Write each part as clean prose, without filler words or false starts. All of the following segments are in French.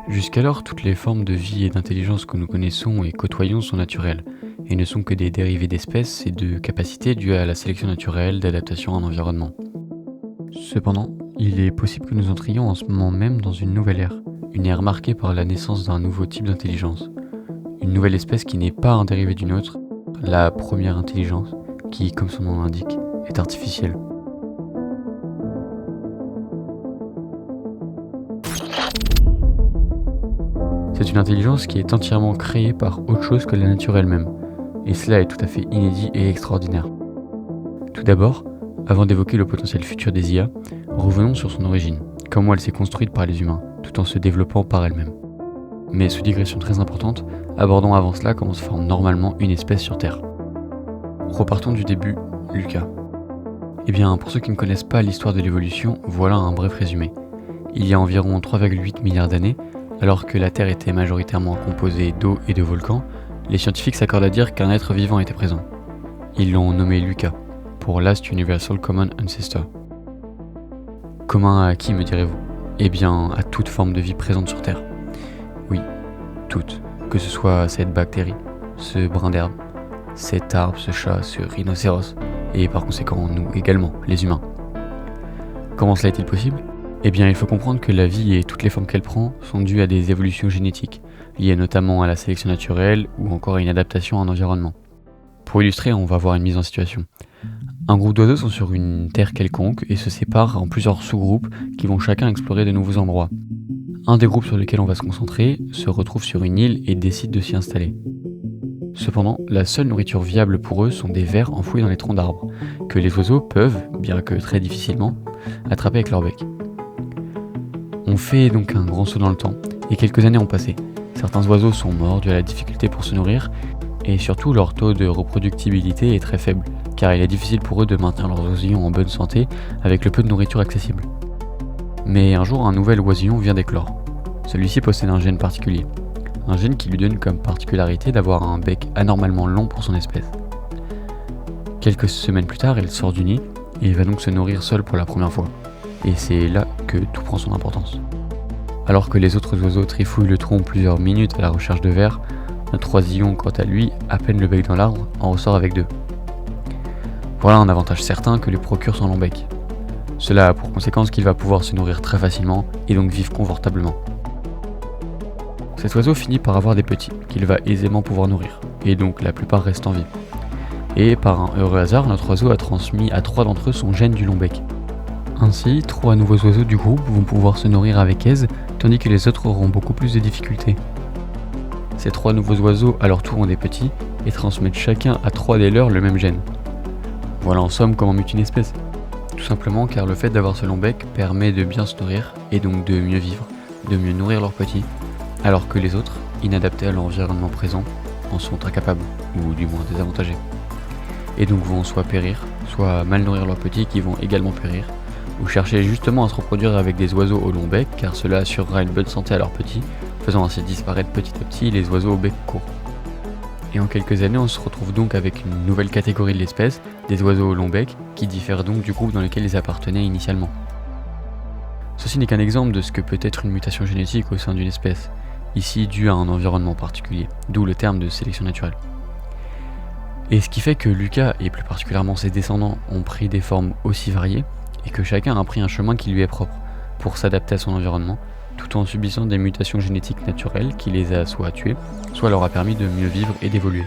Jusqu'alors, toutes les formes de vie et d'intelligence que nous connaissons et côtoyons sont naturelles, et ne sont que des dérivés d'espèces et de capacités dues à la sélection naturelle d'adaptation à un environnement. Cependant, il est possible que nous entrions en ce moment même dans une nouvelle ère, une ère marquée par la naissance d'un nouveau type d'intelligence, une nouvelle espèce qui n'est pas un dérivé d'une autre, la première intelligence, qui, comme son nom l'indique, est artificielle. C'est une intelligence qui est entièrement créée par autre chose que la nature elle-même, et cela est tout à fait inédit et extraordinaire. Tout d'abord, avant d'évoquer le potentiel futur des IA, revenons sur son origine, comment elle s'est construite par les humains, tout en se développant par elle-même. Mais sous digression très importante, abordons avant cela comment se forme normalement une espèce sur Terre. Repartons du début, Lucas. Eh bien, pour ceux qui ne connaissent pas l'histoire de l'évolution, voilà un bref résumé. Il y a environ 3,8 milliards d'années, alors que la Terre était majoritairement composée d'eau et de volcans, les scientifiques s'accordent à dire qu'un être vivant était présent. Ils l'ont nommé Lucas, pour Last Universal Common Ancestor. Commun à qui, me direz-vous ? Eh bien, à toute forme de vie présente sur Terre. Oui, toute. Que ce soit cette bactérie, ce brin d'herbe, cet arbre, ce chat, ce rhinocéros, et par conséquent nous également, les humains. Comment cela est-il possible ? Eh bien, il faut comprendre que la vie et toutes les formes qu'elle prend sont dues à des évolutions génétiques, liées notamment à la sélection naturelle ou encore à une adaptation à un environnement. Pour illustrer, on va voir une mise en situation. Un groupe d'oiseaux sont sur une terre quelconque et se séparent en plusieurs sous-groupes qui vont chacun explorer de nouveaux endroits. Un des groupes sur lesquels on va se concentrer se retrouve sur une île et décide de s'y installer. Cependant, la seule nourriture viable pour eux sont des vers enfouis dans les troncs d'arbres, que les oiseaux peuvent, bien que très difficilement, attraper avec leur bec. On fait donc un grand saut dans le temps, et quelques années ont passé. Certains oiseaux sont morts dû à la difficulté pour se nourrir, et surtout leur taux de reproductibilité est très faible, car il est difficile pour eux de maintenir leurs oisillons en bonne santé avec le peu de nourriture accessible. Mais un jour, un nouvel oisillon vient d'éclore. Celui-ci possède un gène particulier. Un gène qui lui donne comme particularité d'avoir un bec anormalement long pour son espèce. Quelques semaines plus tard, il sort du nid, et va donc se nourrir seul pour la première fois. Et c'est là que tout prend son importance. Alors que les autres oiseaux trifouillent le tronc plusieurs minutes à la recherche de vers, notre oisillon, quant à lui, à peine le bec dans l'arbre, en ressort avec deux. Voilà un avantage certain que lui procure son long bec. Cela a pour conséquence qu'il va pouvoir se nourrir très facilement et donc vivre confortablement. Cet oiseau finit par avoir des petits, qu'il va aisément pouvoir nourrir, et donc la plupart restent en vie. Et par un heureux hasard, notre oiseau a transmis à 3 d'entre eux son gène du long bec. Ainsi, 3 nouveaux oiseaux du groupe vont pouvoir se nourrir avec aise, tandis que les autres auront beaucoup plus de difficultés. Ces 3 nouveaux oiseaux à leur tour ont des petits, et transmettent chacun à 3 des leurs le même gène. Voilà en somme comment mute une espèce. Tout simplement car le fait d'avoir ce long bec permet de bien se nourrir, et donc de mieux vivre, de mieux nourrir leurs petits, alors que les autres, inadaptés à l'environnement présent, en sont incapables, ou du moins désavantagés. Et donc vont soit périr, soit mal nourrir leurs petits qui vont également périr, ou chercher justement à se reproduire avec des oiseaux au long bec car cela assurera une bonne santé à leurs petits, faisant ainsi disparaître petit à petit les oiseaux au bec court. Et en quelques années, on se retrouve donc avec une nouvelle catégorie de l'espèce, des oiseaux au long bec, qui diffèrent donc du groupe dans lequel ils appartenaient initialement. Ceci n'est qu'un exemple de ce que peut être une mutation génétique au sein d'une espèce, ici due à un environnement particulier, d'où le terme de sélection naturelle. Et ce qui fait que Lucas, et plus particulièrement ses descendants, ont pris des formes aussi variées, et que chacun a pris un chemin qui lui est propre, pour s'adapter à son environnement, tout en subissant des mutations génétiques naturelles qui les a soit tués, soit leur a permis de mieux vivre et d'évoluer.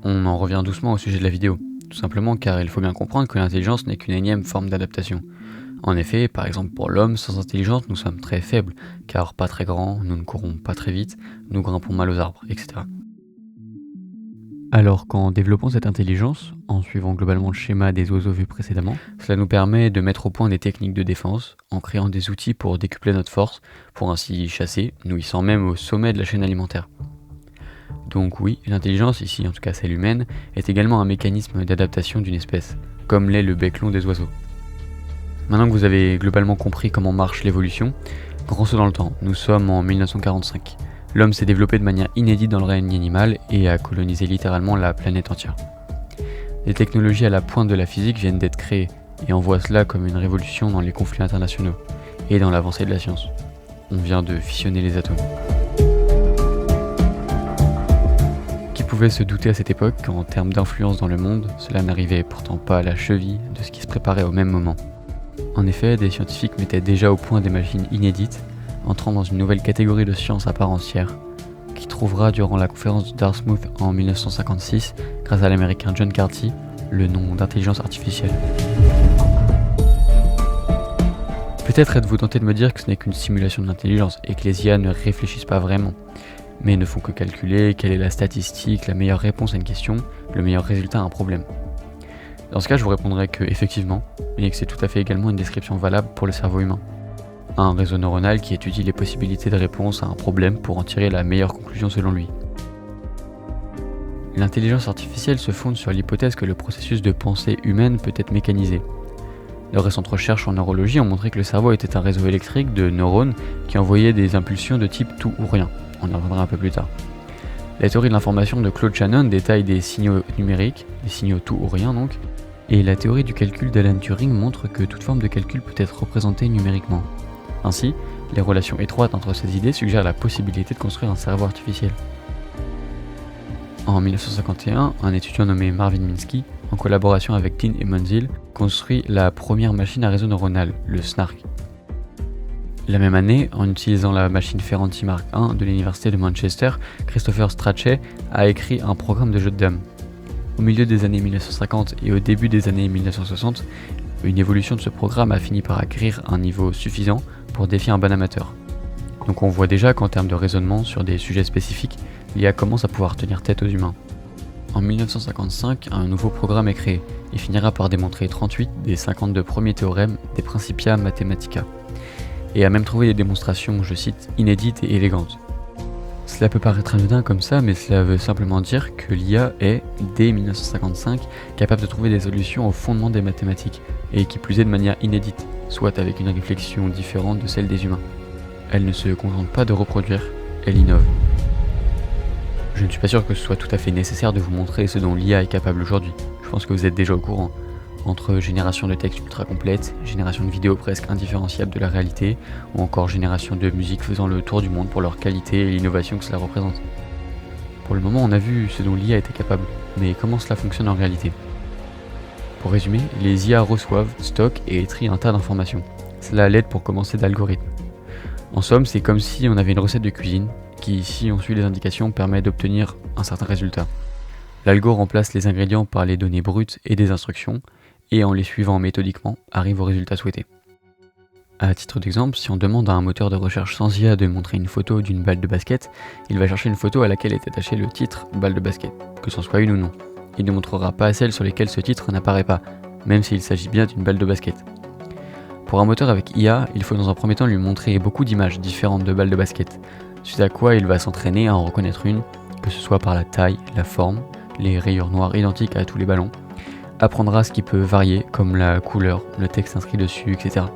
On en revient doucement au sujet de la vidéo, tout simplement car il faut bien comprendre que l'intelligence n'est qu'une énième forme d'adaptation. En effet, par exemple pour l'homme, sans intelligence, nous sommes très faibles, car pas très grands, nous ne courons pas très vite, nous grimpons mal aux arbres, etc. Alors qu'en développant cette intelligence, en suivant globalement le schéma des oiseaux vus précédemment, cela nous permet de mettre au point des techniques de défense, en créant des outils pour décupler notre force, pour ainsi chasser, nous hissant même au sommet de la chaîne alimentaire. Donc oui, l'intelligence, ici en tout cas celle humaine, est également un mécanisme d'adaptation d'une espèce, comme l'est le bec long des oiseaux. Maintenant que vous avez globalement compris comment marche l'évolution, grand saut dans le temps, nous sommes en 1945. L'homme s'est développé de manière inédite dans le règne animal et a colonisé littéralement la planète entière. Des technologies à la pointe de la physique viennent d'être créées, et on voit cela comme une révolution dans les conflits internationaux, et dans l'avancée de la science. on vient de fusionner les atomes. Qui pouvait se douter à cette époque qu'en termes d'influence dans le monde, cela n'arrivait pourtant pas à la cheville de ce qui se préparait au même moment. En effet, des scientifiques mettaient déjà au point des machines inédites, entrant dans une nouvelle catégorie de science à part entière, qui trouvera durant la conférence de Dartmouth en 1956, grâce à l'américain John Carty, le nom d'intelligence artificielle. Peut-être êtes-vous tenté de me dire que ce n'est qu'une simulation de l'intelligence et que les IA ne réfléchissent pas vraiment, mais ne font que calculer quelle est la statistique, la meilleure réponse à une question, le meilleur résultat à un problème. Dans ce cas, je vous répondrai que effectivement, mais que c'est tout à fait également une description valable pour le cerveau humain. Un réseau neuronal qui étudie les possibilités de réponse à un problème pour en tirer la meilleure conclusion selon lui. L'intelligence artificielle se fonde sur l'hypothèse que le processus de pensée humaine peut être mécanisé. De récentes recherches en neurologie ont montré que le cerveau était un réseau électrique de neurones qui envoyaient des impulsions de type tout ou rien. On y reviendra un peu plus tard. La théorie de l'information de Claude Shannon détaille des signaux numériques, des signaux tout ou rien donc, et la théorie du calcul d'Alan Turing montre que toute forme de calcul peut être représentée numériquement. Ainsi, les relations étroites entre ces idées suggèrent la possibilité de construire un cerveau artificiel. En 1951, un étudiant nommé Marvin Minsky, en collaboration avec Dean et Munzil, construit la première machine à réseau neuronal, le SNARK. La même année, en utilisant la machine Ferranti Mark I de l'université de Manchester, Christopher Strachey a écrit un programme de jeu de dames. Au milieu des années 1950 et au début des années 1960, une évolution de ce programme a fini par acquérir un niveau suffisant pour défier un bon amateur. Donc on voit déjà qu'en termes de raisonnement sur des sujets spécifiques, l'IA commence à pouvoir tenir tête aux humains. En 1955, un nouveau programme est créé et finira par démontrer 38 des 52 premiers théorèmes des Principia Mathematica, et a même trouvé des démonstrations, je cite, inédites et élégantes. Cela peut paraître anodin comme ça, mais cela veut simplement dire que l'IA est, dès 1955, capable de trouver des solutions au fondement des mathématiques, et qui plus est de manière inédite, soit avec une réflexion différente de celle des humains. Elle ne se contente pas de reproduire, elle innove. Je ne suis pas sûr que ce soit tout à fait nécessaire de vous montrer ce dont l'IA est capable aujourd'hui. Je pense que vous êtes déjà au courant. Entre génération de textes ultra complète, génération de vidéos presque indifférenciables de la réalité, ou encore génération de musique faisant le tour du monde pour leur qualité et l'innovation que cela représente. Pour le moment, on a vu ce dont l'IA était capable, mais comment cela fonctionne en réalité? Pour résumer, les IA reçoivent, stockent et trient un tas d'informations. Cela à l'aide pour commencer d'algorithmes. En somme, c'est comme si on avait une recette de cuisine, qui, si on suit les indications, permet d'obtenir un certain résultat. L'algo remplace les ingrédients par les données brutes et des instructions, et en les suivant méthodiquement, arrive au résultat souhaité. À titre d'exemple, si on demande à un moteur de recherche sans IA de montrer une photo d'une balle de basket, il va chercher une photo à laquelle est attaché le titre « balle de basket », que c'en soit une ou non. Il ne montrera pas celles sur lesquelles ce titre n'apparaît pas, même s'il s'agit bien d'une balle de basket. Pour un moteur avec IA, il faut dans un premier temps lui montrer beaucoup d'images différentes de balles de basket, suite à quoi il va s'entraîner à en reconnaître une, que ce soit par la taille, la forme, les rayures noires identiques à tous les ballons, apprendra ce qui peut varier comme la couleur, le texte inscrit dessus, etc.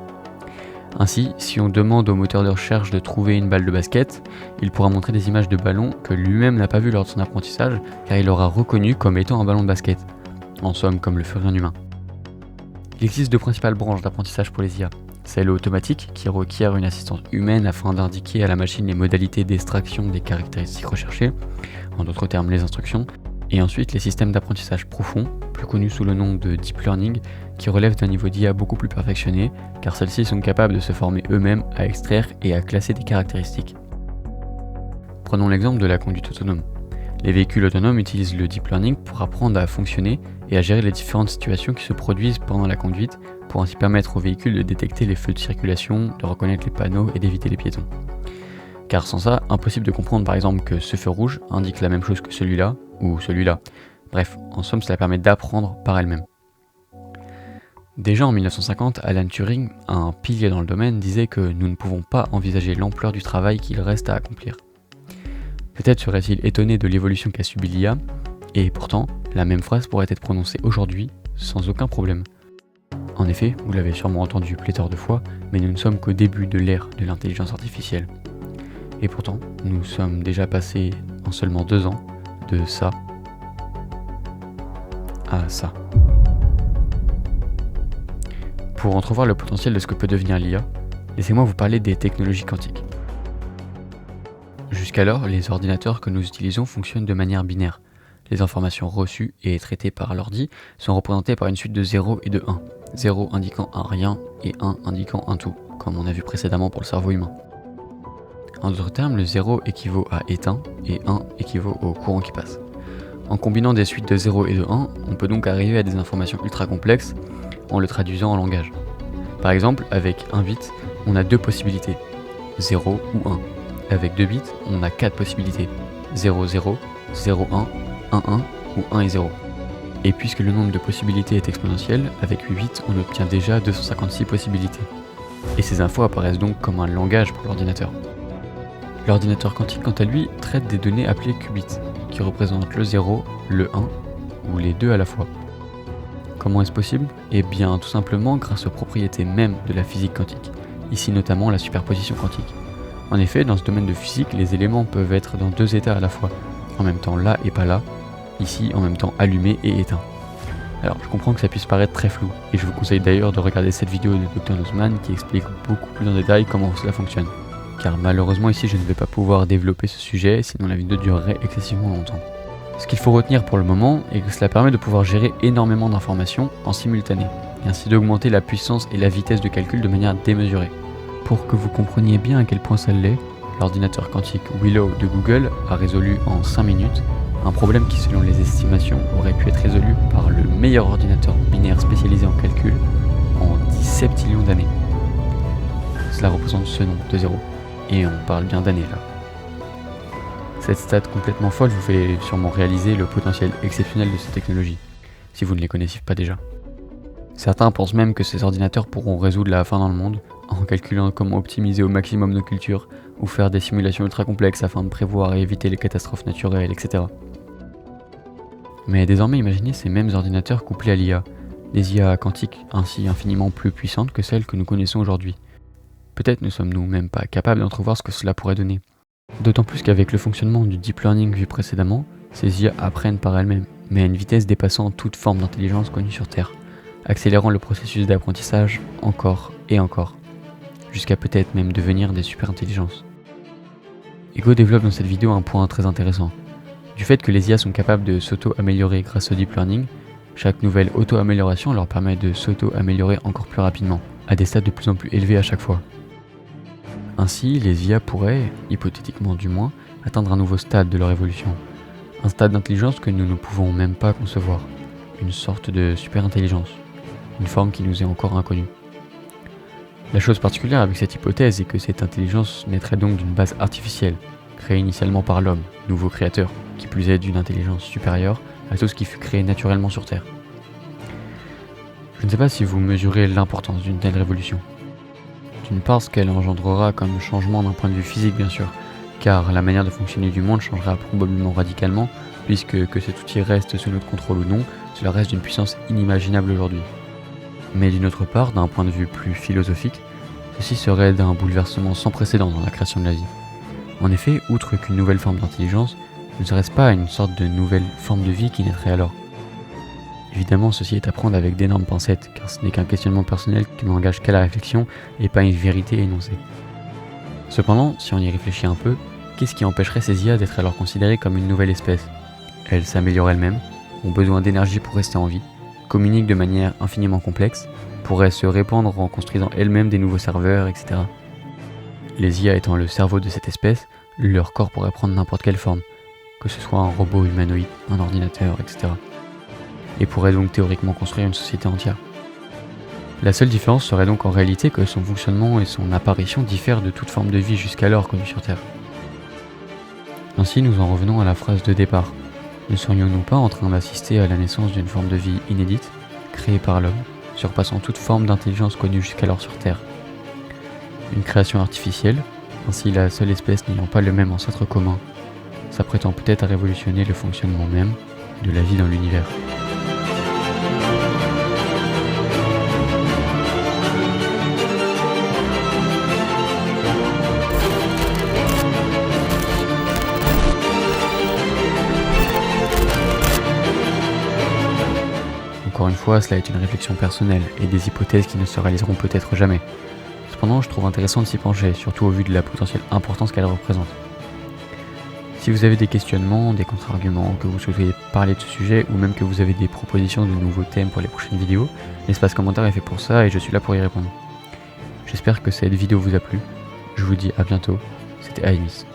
Ainsi, si on demande au moteur de recherche de trouver une balle de basket, il pourra montrer des images de ballons que lui-même n'a pas vues lors de son apprentissage, car il l'aura reconnu comme étant un ballon de basket, en somme comme le ferait un humain. Il existe deux principales branches d'apprentissage pour les IA. Celle automatique, qui requiert une assistance humaine afin d'indiquer à la machine les modalités d'extraction des caractéristiques recherchées, en d'autres termes les instructions, et ensuite les systèmes d'apprentissage profond, plus connus sous le nom de Deep Learning, qui relèvent d'un niveau d'IA beaucoup plus perfectionné, car celles-ci sont capables de se former eux-mêmes à extraire et à classer des caractéristiques. Prenons l'exemple de la conduite autonome. Les véhicules autonomes utilisent le Deep Learning pour apprendre à fonctionner et à gérer les différentes situations qui se produisent pendant la conduite, pour ainsi permettre aux véhicules de détecter les feux de circulation, de reconnaître les panneaux et d'éviter les piétons. Car sans ça, impossible de comprendre par exemple que ce feu rouge indique la même chose que celui-là, ou celui-là. Bref, en somme, cela permet d'apprendre par elle-même. Déjà en 1950, Alan Turing, un pilier dans le domaine, disait que nous ne pouvons pas envisager l'ampleur du travail qu'il reste à accomplir. Peut-être serait-il étonné de l'évolution qu'a subie l'IA, et pourtant, la même phrase pourrait être prononcée aujourd'hui sans aucun problème. En effet, vous l'avez sûrement entendu pléthore de fois, mais nous ne sommes qu'au début de l'ère de l'intelligence artificielle. Et pourtant, nous sommes déjà passés en seulement 2 ans de ça à ça. Pour entrevoir le potentiel de ce que peut devenir l'IA, laissez-moi vous parler des technologies quantiques. Jusqu'alors, les ordinateurs que nous utilisons fonctionnent de manière binaire. Les informations reçues et traitées par l'ordi sont représentées par une suite de 0 et de 1. 0 indiquant un rien et 1 indiquant un tout, comme on a vu précédemment pour le cerveau humain. En d'autres termes, le 0 équivaut à éteint et 1 équivaut au courant qui passe. En combinant des suites de 0 et de 1, on peut donc arriver à des informations ultra complexes en le traduisant en langage. Par exemple, avec 1 bit, on a deux possibilités, 0 ou 1. Avec 2 bits, on a 4 possibilités, 0, 0, 0, 1, 1, 1 ou 1 et 0. Et puisque le nombre de possibilités est exponentiel, avec 8 bits, on obtient déjà 256 possibilités. Et ces infos apparaissent donc comme un langage pour l'ordinateur. L'ordinateur quantique, quant à lui, traite des données appelées qubits, qui représentent le 0, le 1 ou les deux à la fois. Comment est-ce possible ? Eh bien, tout simplement grâce aux propriétés mêmes de la physique quantique, ici notamment la superposition quantique. En effet, dans ce domaine de physique, les éléments peuvent être dans deux états à la fois, en même temps là et pas là, ici en même temps allumé et éteint. Alors je comprends que ça puisse paraître très flou, et je vous conseille d'ailleurs de regarder cette vidéo de Dr Nussman qui explique beaucoup plus en détail comment cela fonctionne. Car malheureusement ici je ne vais pas pouvoir développer ce sujet, sinon la vidéo durerait excessivement longtemps. Ce qu'il faut retenir pour le moment est que cela permet de pouvoir gérer énormément d'informations en simultané, et ainsi d'augmenter la puissance et la vitesse de calcul de manière démesurée. Pour que vous compreniez bien à quel point ça l'est, l'ordinateur quantique Willow de Google a résolu en 5 minutes un problème qui, selon les estimations, aurait pu être résolu par le meilleur ordinateur binaire spécialisé en calcul en 10 septillions d'années. Cela représente ce nombre de zéros, et on parle bien d'années là. Cette stat complètement folle vous fait sûrement réaliser le potentiel exceptionnel de ces technologies, si vous ne les connaissiez pas déjà. Certains pensent même que ces ordinateurs pourront résoudre la faim dans le monde en calculant comment optimiser au maximum nos cultures ou faire des simulations ultra complexes afin de prévoir et éviter les catastrophes naturelles, etc. Mais désormais imaginez ces mêmes ordinateurs couplés à l'IA, des IA quantiques ainsi infiniment plus puissantes que celles que nous connaissons aujourd'hui. Peut-être ne sommes-nous même pas capables d'entrevoir ce que cela pourrait donner. D'autant plus qu'avec le fonctionnement du deep learning vu précédemment, ces IA apprennent par elles-mêmes, mais à une vitesse dépassant toute forme d'intelligence connue sur Terre, accélérant le processus d'apprentissage encore et encore, jusqu'à peut-être même devenir des super-intelligences. Ego développe dans cette vidéo un point très intéressant. Du fait que les IA sont capables de s'auto-améliorer grâce au deep learning, chaque nouvelle auto-amélioration leur permet de s'auto-améliorer encore plus rapidement, à des stades de plus en plus élevés à chaque fois. Ainsi, les IA pourraient, hypothétiquement du moins, atteindre un nouveau stade de leur évolution, un stade d'intelligence que nous ne pouvons même pas concevoir, une sorte de super-intelligence, une forme qui nous est encore inconnue. La chose particulière avec cette hypothèse est que cette intelligence naîtrait donc d'une base artificielle, créée initialement par l'homme, nouveau créateur, qui plus est d'une intelligence supérieure à tout ce qui fut créé naturellement sur Terre. Je ne sais pas si vous mesurez l'importance d'une telle révolution. D'une part, ce qu'elle engendrera comme changement d'un point de vue physique bien sûr, car la manière de fonctionner du monde changera probablement radicalement, puisque que cet outil reste sous notre contrôle ou non, cela reste d'une puissance inimaginable aujourd'hui. Mais d'une autre part, d'un point de vue plus philosophique, ceci serait d'un bouleversement sans précédent dans la création de la vie. En effet, outre qu'une nouvelle forme d'intelligence, ne serait-ce pas une sorte de nouvelle forme de vie qui naîtrait alors ? Évidemment, ceci est à prendre avec d'énormes pincettes, car ce n'est qu'un questionnement personnel qui n'engage qu'à la réflexion et pas une vérité énoncée. Cependant, si on y réfléchit un peu, qu'est-ce qui empêcherait ces IA d'être alors considérées comme une nouvelle espèce ? Elles s'améliorent elles-mêmes, ont besoin d'énergie pour rester en vie, communiquent de manière infiniment complexe, pourraient se répandre en construisant elles-mêmes des nouveaux serveurs, etc. Les IA étant le cerveau de cette espèce, leur corps pourrait prendre n'importe quelle forme, que ce soit un robot humanoïde, un ordinateur, etc. Et pourrait donc théoriquement construire une société entière. La seule différence serait donc en réalité que son fonctionnement et son apparition diffèrent de toute forme de vie jusqu'alors connue sur Terre. Ainsi, nous en revenons à la phrase de départ. Ne serions-nous pas en train d'assister à la naissance d'une forme de vie inédite, créée par l'homme, surpassant toute forme d'intelligence connue jusqu'alors sur Terre ? Une création artificielle, ainsi la seule espèce n'ayant pas le même ancêtre commun, s'apprêtant peut-être à révolutionner le fonctionnement même de la vie dans l'univers. Encore une fois, cela est une réflexion personnelle et des hypothèses qui ne se réaliseront peut-être jamais. Cependant, je trouve intéressant de s'y pencher, surtout au vu de la potentielle importance qu'elle représente. Si vous avez des questionnements, des contre-arguments, que vous souhaitez parler de ce sujet ou même que vous avez des propositions de nouveaux thèmes pour les prochaines vidéos, l'espace commentaire est fait pour ça et je suis là pour y répondre. J'espère que cette vidéo vous a plu. Je vous dis à bientôt. C'était Aïmis.